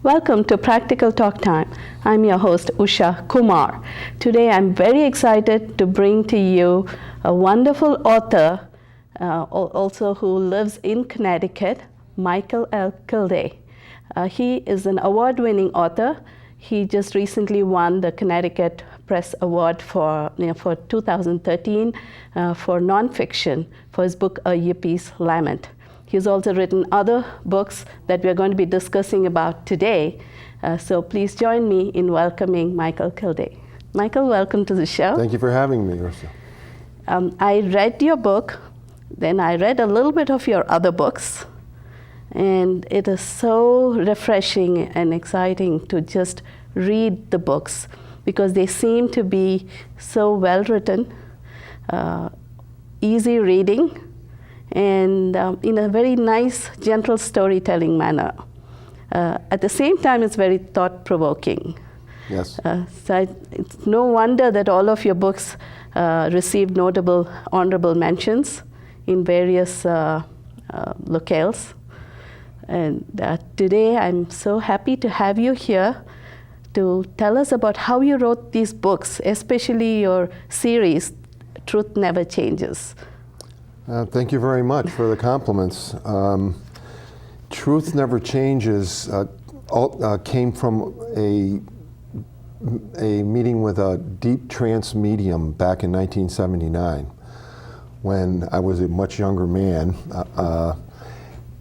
Welcome to Practical Talk Time. I'm your host, Usha Kumar. Today I'm very excited to bring to you a wonderful author, also who lives in Connecticut, Michael L. Kilday. He is an award-winning author. He just recently won the Connecticut Press Award for 2013 for nonfiction for his book, A Yippie's Lament. He's also written other books that we're going to be discussing about today. So please join me in welcoming Michael Kilday. Michael, welcome to the show. Thank you for having me, Usha. I read your book, then I read a little bit of your other books, and it is so refreshing and exciting to just read the books because they seem to be so well written, easy reading, and in a very nice, gentle storytelling manner. At the same time, it's very thought-provoking. Yes. So it's no wonder that all of your books received notable honorable mentions in various locales. And today, I'm so happy to have you here to tell us about how you wrote these books, especially your series, Truth Never Changes. Thank you very much for the compliments. Truth Never Changes came from a meeting with a deep trance medium back in 1979 when I was a much younger man.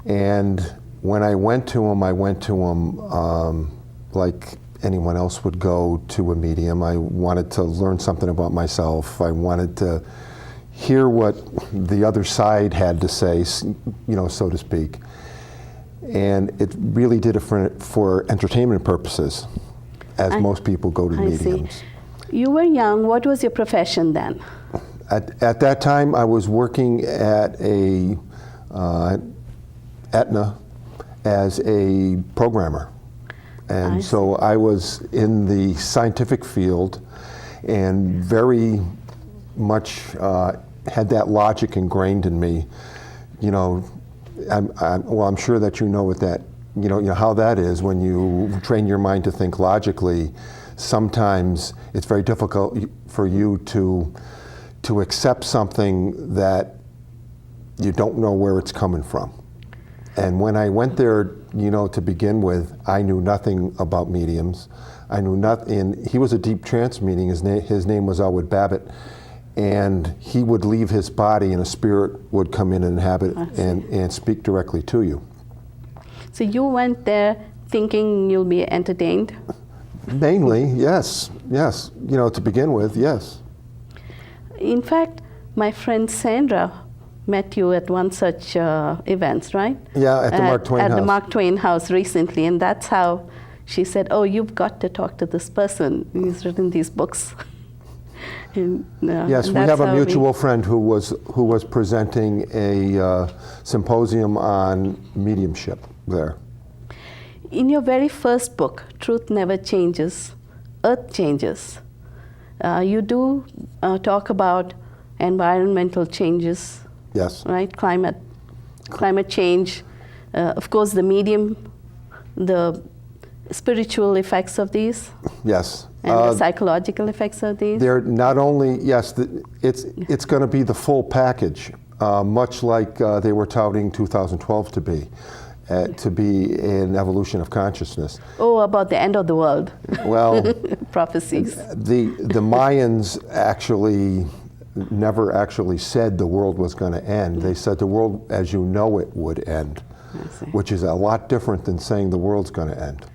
And when I went to him like anyone else would go to a medium. I wanted to learn something about myself. I wanted to hear what the other side had to say, so to speak. And it really did it for entertainment purposes, as most people go to mediums. See. You were young. What was your profession then? At that time, I was working at Aetna as a programmer. And so I was in the scientific field and very much had that logic ingrained in me. I'm sure that you know what that, how that is when you train your mind to think logically. Sometimes it's very difficult for you to accept something that you don't know where it's coming from. And when I went there, to begin with, I knew nothing about mediums. I knew nothing. He was a deep trance medium. His name was Elwood Babbitt. And he would leave his body and a spirit would come in and inhabit and speak directly to you. So you went there thinking you'll be entertained? Mainly, yes. To begin with, yes. In fact, my friend Sandra met you at one such events, right? Yeah, at the Mark Twain House. At the Mark Twain House recently, and that's how she said, "Oh, you've got to talk to this person. He's written these books." Yes, we have a mutual friend who was presenting a symposium on mediumship there. In your very first book, Truth Never Changes, Earth Changes, you do talk about environmental changes. Yes. Right, climate change, of course the medium, the spiritual effects of these. Yes. And the psychological effects of these. They're not only, it's going to be the full package, much like they were touting 2012 to be an evolution of consciousness. Oh, about the end of the world. Well, prophecies. The Mayans never actually said the world was going to end. They said the world as you know it would end, which is a lot different than saying the world's going to end.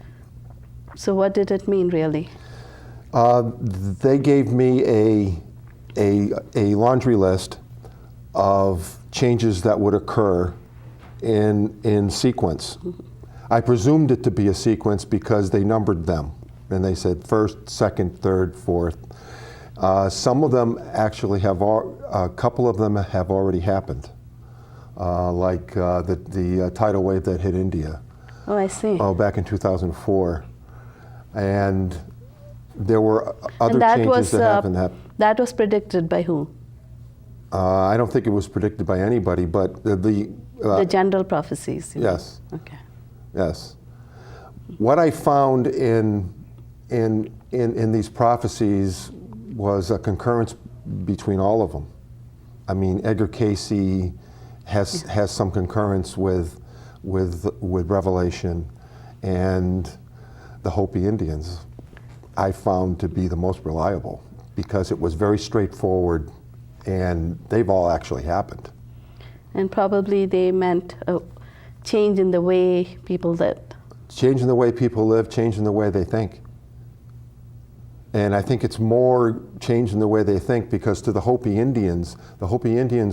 So what did it mean, really? They gave me a laundry list of changes that would occur in sequence. I presumed it to be a sequence because they numbered them, and they said first, second, third, fourth. Some of them actually a couple of them have already happened, like the tidal wave that hit India. Oh, I see. Back in 2004. And there were other changes that happened. That was predicted by who? I don't think it was predicted by anybody, but the general prophecies. Yes. Okay. Yes. What I found in these prophecies was a concurrence between all of them. I mean, Edgar Casey has some concurrence with Revelation, and the Hopi Indians I found to be the most reliable because it was very straightforward, and they've all actually happened. And probably they meant a change in the way people lived. Change in the way people live, change in the way they think. And I think it's more change in the way they think because to the Hopi Indians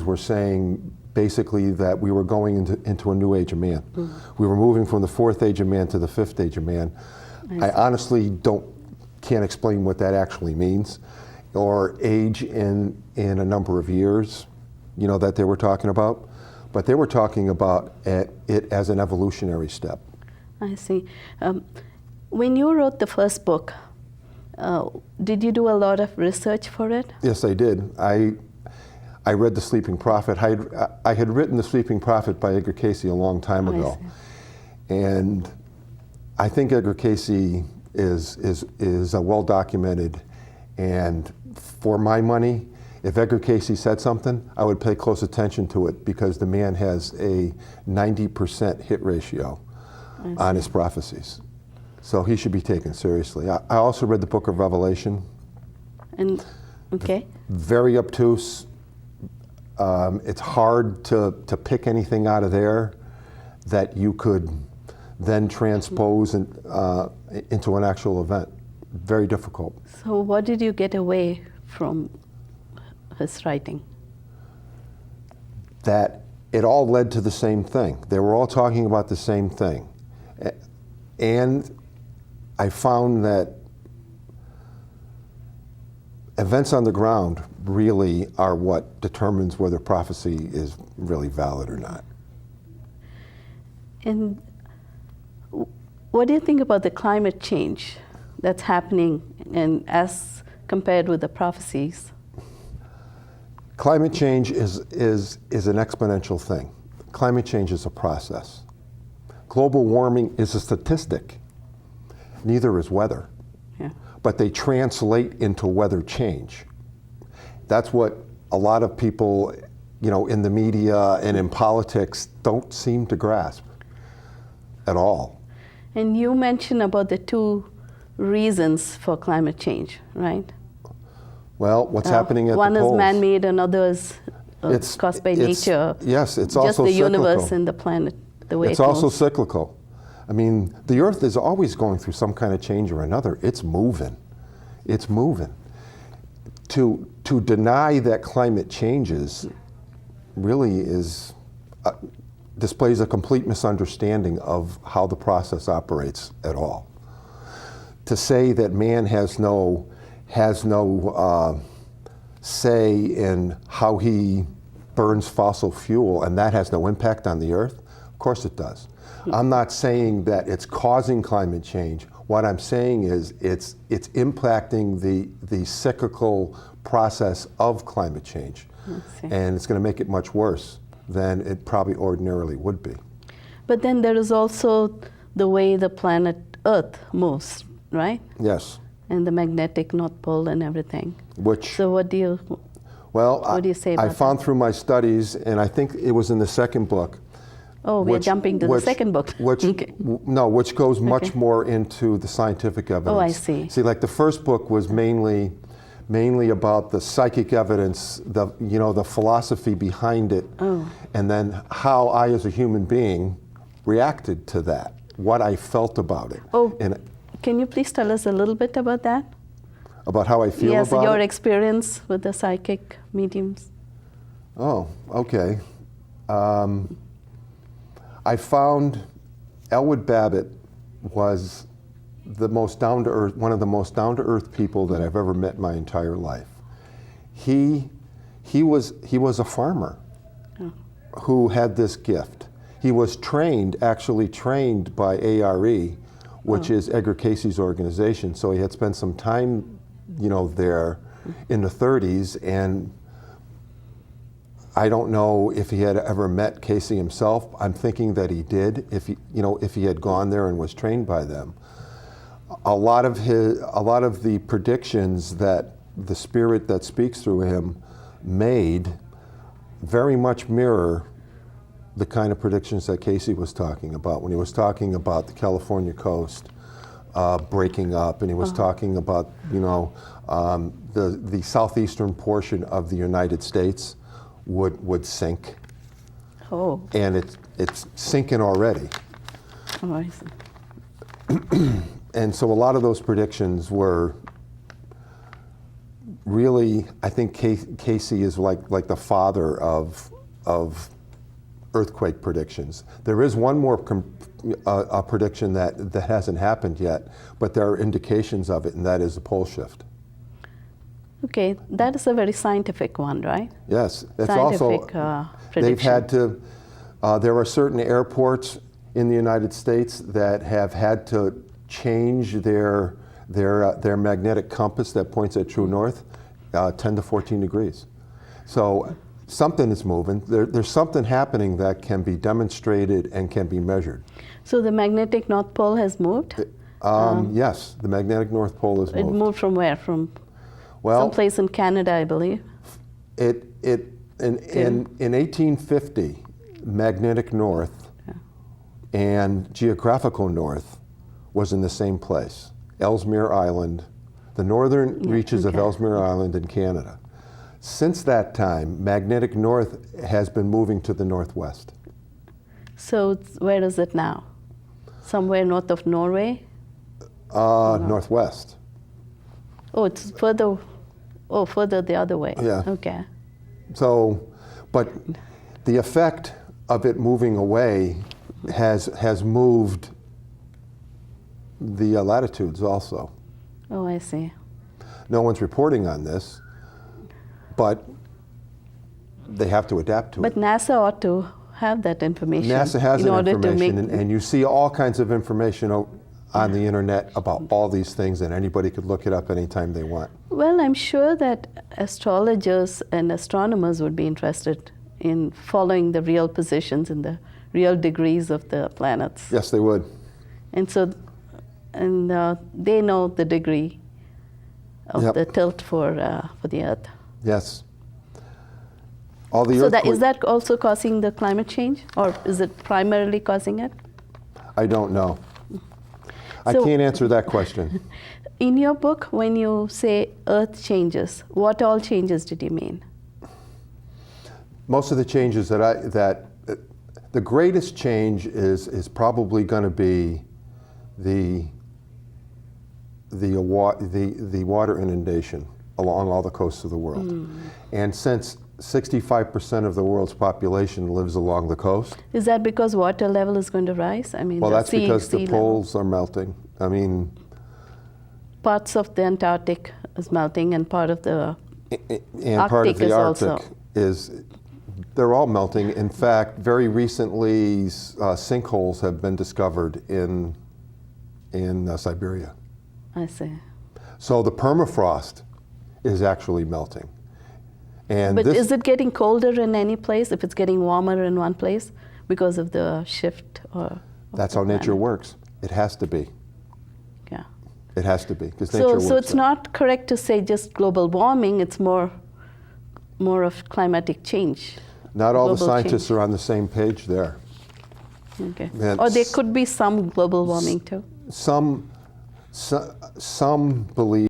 were saying basically that we were going into a new age of man. We were moving from the fourth age of man to the fifth age of man. I honestly can't explain what that actually means, or age in a number of years, that they were talking about. But they were talking about it as an evolutionary step. I see. When you wrote the first book, did you do a lot of research for it? Yes, I did. I read The Sleeping Prophet. I had written The Sleeping Prophet by Edgar Casey a long time ago. And I think Edgar Casey is a well-documented, and for my money, if Edgar Casey said something, I would pay close attention to it because the man has a 90% hit ratio on his prophecies. So he should be taken seriously. I also read the book of Revelation. And very obtuse. It's hard to pick anything out of there that you could then transpose into an actual event. Very difficult. So what did you get away from his writing? That it all led to the same thing. They were all talking about the same thing. And I found that events on the ground really are what determines whether prophecy is really valid or not. And what do you think about the climate change that's happening and as compared with the prophecies? Climate change is an exponential thing. Climate change is a process. Global warming is a statistic. Neither is weather. Yeah. But they translate into weather change. That's what a lot of people, in the media and in politics don't seem to grasp at all. And you mentioned about the two reasons for climate change, right? Well, what's happening at the poles? One is man-made, another is caused by nature. Yes, it's just also the cyclical. universe and the planet, the way it's it also moves. cyclical. I mean, the Earth is always going through some kind of change or another. It's moving. It's moving. To deny that climate changes really displays a complete misunderstanding of how the process operates at all. To say that man has no say in how he burns fossil fuel and that has no impact on the Earth, of course it does. I'm not saying that it's causing climate change. What I'm saying is it's impacting the cyclical process of climate change. And it's going to make it much worse than it probably ordinarily would be. But then there is also the way the planet Earth moves, right? Yes. And the magnetic North Pole and everything. Which, so what do you say about I found through my studies, and I think it was in the second book. Oh, we're jumping to the second book. Which goes much more into the scientific evidence. Oh, I see. See, like the first book was mainly about the psychic evidence, the philosophy behind it, and then how I as a human being reacted to that, what I felt about it. Oh, can you please tell us a little bit about that? About how I feel about it? Yes, your experience with the psychic mediums. Oh, okay. I found Elwood Babbitt was one of the most down-to-earth people that I've ever met in my entire life. He was a farmer who had this gift. He was actually trained by ARE, which is Edgar Casey's organization. So he had spent some time, there in the 30s, and I don't know if he had ever met Casey himself. I'm thinking that he did, if he had gone there and was trained by them. A lot of the predictions that the spirit that speaks through him made very much mirror the kind of predictions that Casey was talking about when he was talking about the California coast breaking up, and he was talking about the southeastern portion of the United States would sink. Oh. And it's sinking already. Oh, I see. And so a lot of those predictions were really, I think Casey is like the father of earthquake predictions. There is one more a prediction that hasn't happened yet, but there are indications of it, and that is the pole shift. Okay, that is a very scientific one, right? Yes, it's scientific also prediction. they've had to. There are certain airports in the United States that have had to change their magnetic compass that points at true north 10 to 14 degrees. So something is moving. There's something happening that can be demonstrated and can be measured. So the magnetic North Pole has moved? Yes, the magnetic North Pole has moved. It moved from where? From well, someplace in Canada, I believe. In 1850, magnetic north and geographical north was in the same place, Ellesmere Island, the northern reaches of Ellesmere Island in Canada. Since that time, magnetic north has been moving to the northwest. So where is it now? Somewhere north of Norway? Northwest. Oh, it's further. Oh, further the other way. Yeah. Okay. So, but the effect of it moving away has moved the latitudes also. Oh, I see. No one's reporting on this, but they have to adapt to it. But NASA ought to have that information. NASA has in that order information, to make and you see all kinds of information on the internet about all these things, and anybody could look it up anytime they want. Well, I'm sure that astrologers and astronomers would be interested in following the real positions and the real degrees of the planets. Yes, they would. And so, they know the degree of the tilt for the Earth. Yes. All the So earthquake- is that also causing the climate change, or is it primarily causing it? I don't know. I So- can't answer that question. In your book, when you say Earth changes, what all changes did you mean? Most of the changes that the greatest change is probably going to be the water inundation along all the coasts of the world. And since 65% of the world's population lives along the coast. Is that because water level is going to rise? I mean, Well, that's because the sea level. poles are melting. I mean, Parts of the Antarctic is melting, and part of the and part of Arctic the is Arctic also. they're all melting. In fact, very recently, sinkholes have been discovered in Siberia. I see. So the permafrost is actually melting. And But this, is it getting colder in any place if it's getting warmer in one place because of the shift? That's how nature works. It has to be. Yeah. It has to be, because nature works. So it's that. not correct to say just global warming. It's more of climatic change. Not all the global scientists change. are on the same page there. Okay. And Or there could be some global warming too. Some believe